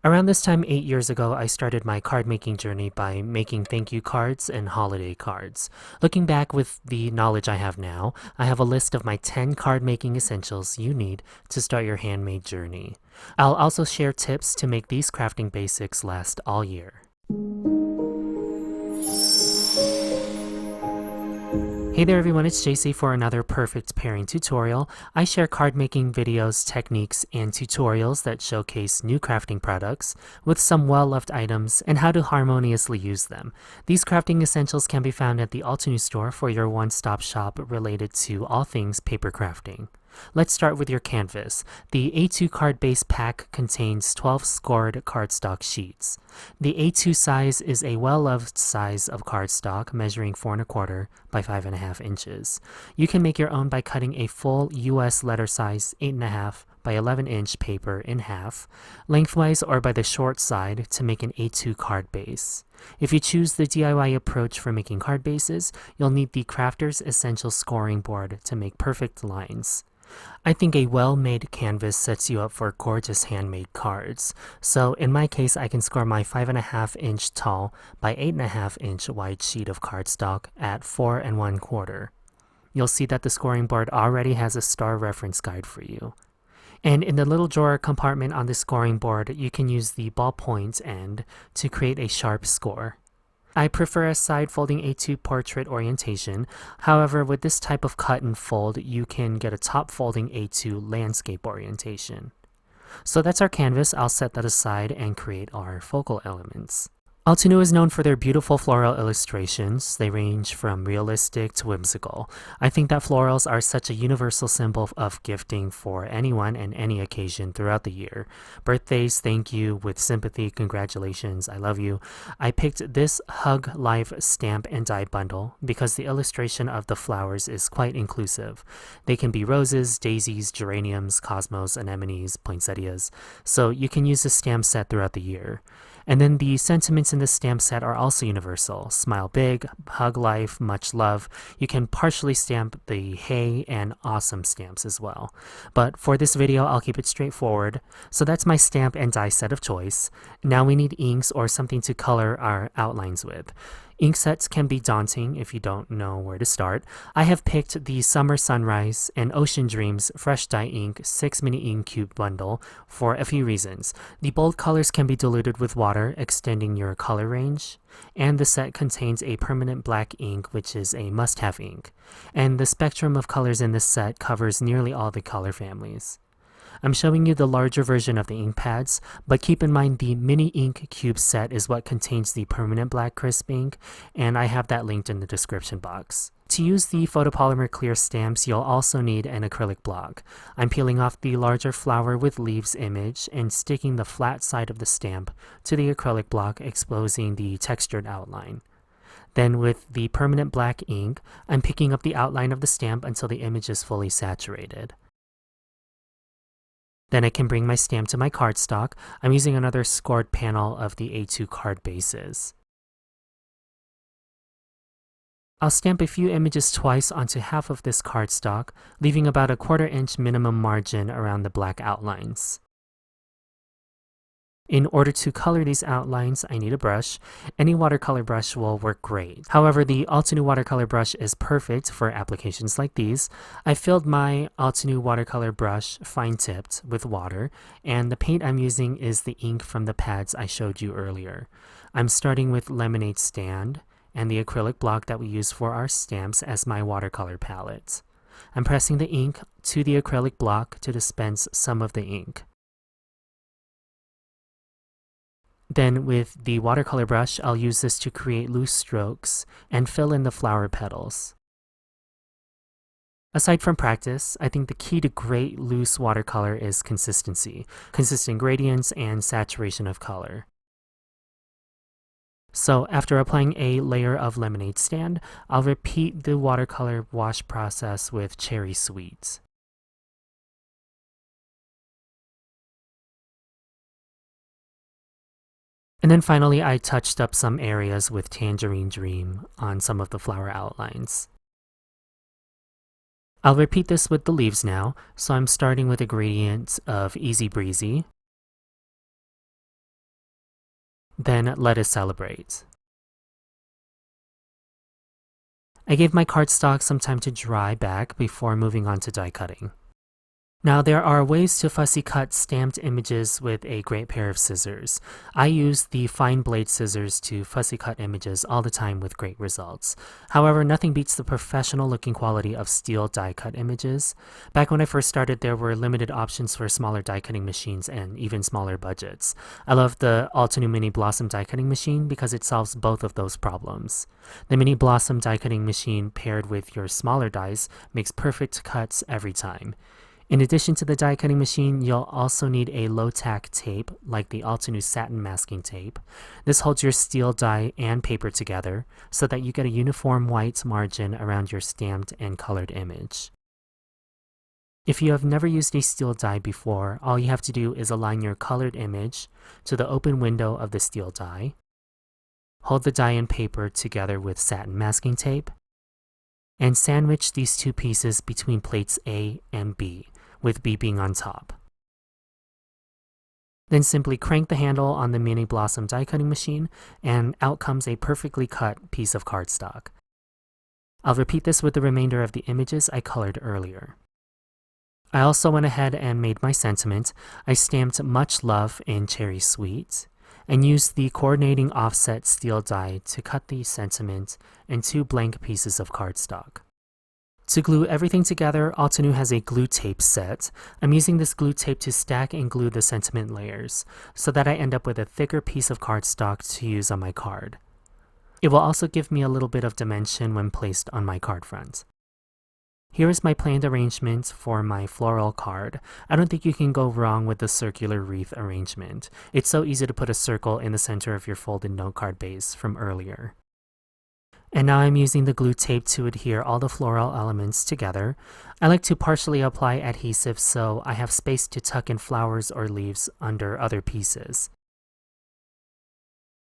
Around this time 8 years ago, I started my card making journey by making thank you cards and holiday cards. Looking back with the knowledge I have now, I have a list of my 10 card making essentials you need to start your handmade journey. I'll also share tips to make these crafting basics last all year. Hey there everyone, it's Jaycee for another perfect pairing tutorial. I share card making videos, techniques, and tutorials that showcase new crafting products with some well-loved items and how to harmoniously use them. These crafting essentials can be found at the Altenew Store for your one-stop shop related to all things paper crafting. Let's start with your canvas. The A2 card base pack contains 12 scored cardstock sheets. The A2 size is a well-loved size of cardstock measuring 4 1/4 by 5.5 inches. You can make your own by cutting a full US letter size 8.5 by 11 inch paper in half, lengthwise or by the short side to make an A2 card base. If you choose the DIY approach for making card bases, you'll need the Crafter's Essential Scoring Board to make perfect lines. I think a well-made canvas sets you up for gorgeous handmade cards. So in my case, I can score my 5.5 inch tall by 8.5 inch wide sheet of cardstock at 4 1/4. You'll see that the scoring board already has a star reference guide for you. And in the little drawer compartment on the scoring board, you can use the ballpoint end to create a sharp score. I prefer a side folding A2 portrait orientation. However, with this type of cut and fold, you can get a top folding A2 landscape orientation. So that's our canvas. I'll set that aside and create our focal elements. Altenew is known for their beautiful floral illustrations. They range from realistic to whimsical. I think that florals are such a universal symbol of gifting for anyone and any occasion throughout the year. Birthdays, thank you, with sympathy, congratulations, I love you. I picked this Hug Life stamp and die bundle because the illustration of the flowers is quite inclusive. They can be roses, daisies, geraniums, cosmos, anemones, poinsettias, so you can use this stamp set throughout the year. And then the sentiments in this stamp set are also universal. Smile big, hug life, much love. You can partially stamp the hey and awesome stamps as well. But for this video, I'll keep it straightforward. So that's my stamp and die set of choice. Now we need inks or something to color our outlines with. Ink sets can be daunting if you don't know where to start. I have picked the Summer Sunrise and Ocean Dreams Fresh Dye Ink 6 Mini Ink Cube bundle for a few reasons. The bold colors can be diluted with water, extending your color range. And the set contains a permanent black ink, which is a must-have ink. And the spectrum of colors in this set covers nearly all the color families. I'm showing you the larger version of the ink pads, but keep in mind the mini ink cube set is what contains the permanent black crisp ink, and I have that linked in the description box. To use the photopolymer clear stamps, you'll also need an acrylic block. I'm peeling off the larger flower with leaves image and sticking the flat side of the stamp to the acrylic block, exposing the textured outline. Then with the permanent black ink, I'm picking up the outline of the stamp until the image is fully saturated. Then I can bring my stamp to my cardstock. I'm using another scored panel of the A2 card bases. I'll stamp a few images twice onto half of this cardstock, leaving about a 1/4 inch minimum margin around the black outlines. In order to color these outlines, I need a brush. Any watercolor brush will work great. However, the Altenew watercolor brush is perfect for applications like these. I filled my Altenew watercolor brush fine-tipped with water, and the paint I'm using is the ink from the pads I showed you earlier. I'm starting with Lemonade Stand and the acrylic block that we use for our stamps as my watercolor palette. I'm pressing the ink to the acrylic block to dispense some of the ink. Then with the watercolor brush, I'll use this to create loose strokes and fill in the flower petals. Aside from practice, I think the key to great loose watercolor is consistency, consistent gradients, and saturation of color. So after applying a layer of Lemonade Stand, I'll repeat the watercolor wash process with Cherry Sweet. And then finally, I touched up some areas with Tangerine Dream on some of the flower outlines. I'll repeat this with the leaves now, so I'm starting with a gradient of Easy Breezy, Then let us celebrate. I gave my cardstock some time to dry back before moving on to die cutting. Now, there are ways to fussy cut stamped images with a great pair of scissors. I use the fine blade scissors to fussy cut images all the time with great results. However, nothing beats the professional looking quality of steel die cut images. Back when I first started, there were limited options for smaller die cutting machines and even smaller budgets. I love the Altenew Mini Blossom die cutting machine because it solves both of those problems. The Mini Blossom die cutting machine paired with your smaller dies makes perfect cuts every time. In addition to the die cutting machine, you'll also need a low-tack tape like the Altenew Satin masking tape. This holds your steel die and paper together so that you get a uniform white margin around your stamped and colored image. If you have never used a steel die before, all you have to do is align your colored image to the open window of the steel die, hold the die and paper together with satin masking tape, and sandwich these two pieces between plates A and B, with B being on top. Then simply crank the handle on the Mini Blossom die cutting machine, and out comes a perfectly cut piece of cardstock. I'll repeat this with the remainder of the images I colored earlier. I also went ahead and made my sentiment. I stamped Much Love in Cherry Sweet, and used the coordinating offset steel die to cut the sentiment and two blank pieces of cardstock. To glue everything together, Altenew has a glue tape set. I'm using this glue tape to stack and glue the sentiment layers so that I end up with a thicker piece of cardstock to use on my card. It will also give me a little bit of dimension when placed on my card front. Here is my planned arrangement for my floral card. I don't think you can go wrong with the circular wreath arrangement. It's so easy to put a circle in the center of your folded note card base from earlier. And now I'm using the glue tape to adhere all the floral elements together. I like to partially apply adhesive so I have space to tuck in flowers or leaves under other pieces.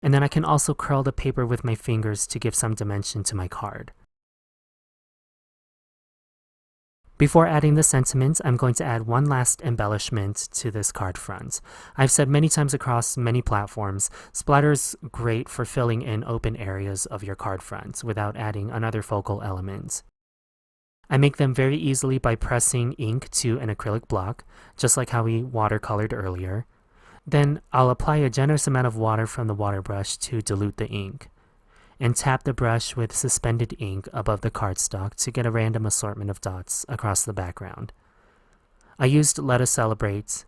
And then I can also curl the paper with my fingers to give some dimension to my card. Before adding the sentiment, I'm going to add one last embellishment to this card front. I've said many times across many platforms, splatter is great for filling in open areas of your card front without adding another focal element. I make them very easily by pressing ink to an acrylic block, just like how we watercolored earlier. Then I'll apply a generous amount of water from the water brush to dilute the ink, and tap the brush with suspended ink above the cardstock to get a random assortment of dots across the background. I used Let Us Celebrate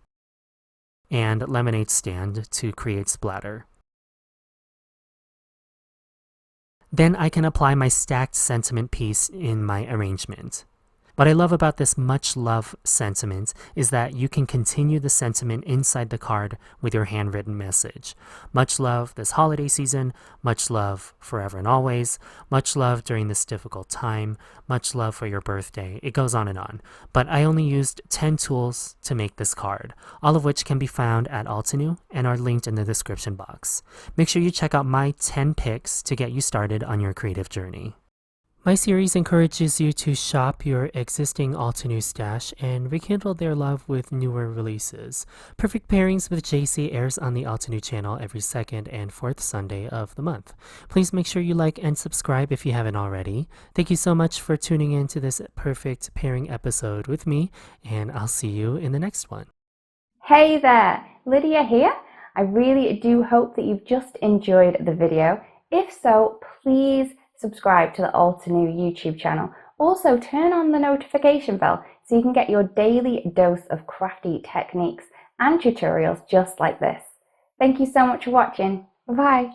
and Lemonade Stand to create splatter. Then I can apply my stacked sentiment piece in my arrangement. What I love about this Much Love sentiment is that you can continue the sentiment inside the card with your handwritten message. Much love this holiday season, much love forever and always, much love during this difficult time, much love for your birthday. It goes on and on. But I only used 10 tools to make this card, all of which can be found at Altenew and are linked in the description box. Make sure you check out my 10 picks to get you started on your creative journey. My series encourages you to shop your existing Altenew stash and rekindle their love with newer releases. Perfect Pairings with Jaycee airs on the Altenew channel every second and fourth Sunday of the month. Please make sure you like and subscribe if you haven't already. Thank you so much for tuning in to this Perfect Pairing episode with me, and I'll see you in the next one. Hey there, Lydia here. I really do hope that you've just enjoyed the video. If so, please subscribe to the Altenew YouTube channel. Also, turn on the notification bell so you can get your daily dose of crafty techniques and tutorials just like this. Thank you so much for watching. Bye-bye.